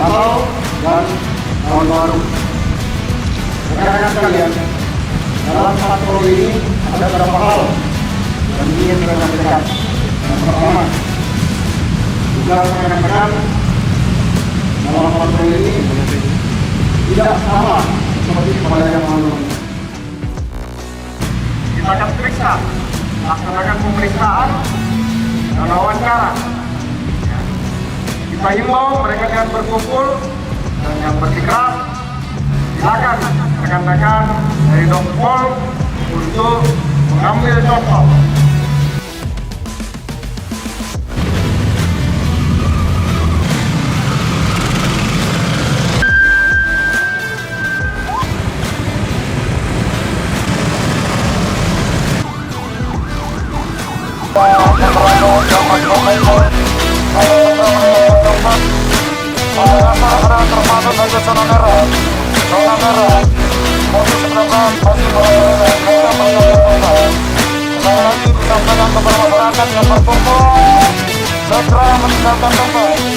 Natal dan Tahun Baru. Rekan-rekan sekalian, dalam patroli ini ada beberapa hal yang ingin kita sampaikan. Yang pertama, juga rekan-rekan dalam patroli ini tidak sama seperti pada yang lalu. Kita akan periksa, laksanakan pemeriksaan dan wawancara. Kita himbau mereka yang berkumpul dan yang bersikap, silakan rekan-rekan dari Dokpol untuk mengambil contoh. Termasuk dari zona merah, mobil sebelah masih sekali lagi disampaikan kepada masyarakat yang berkumpul segera meninggalkan tempat.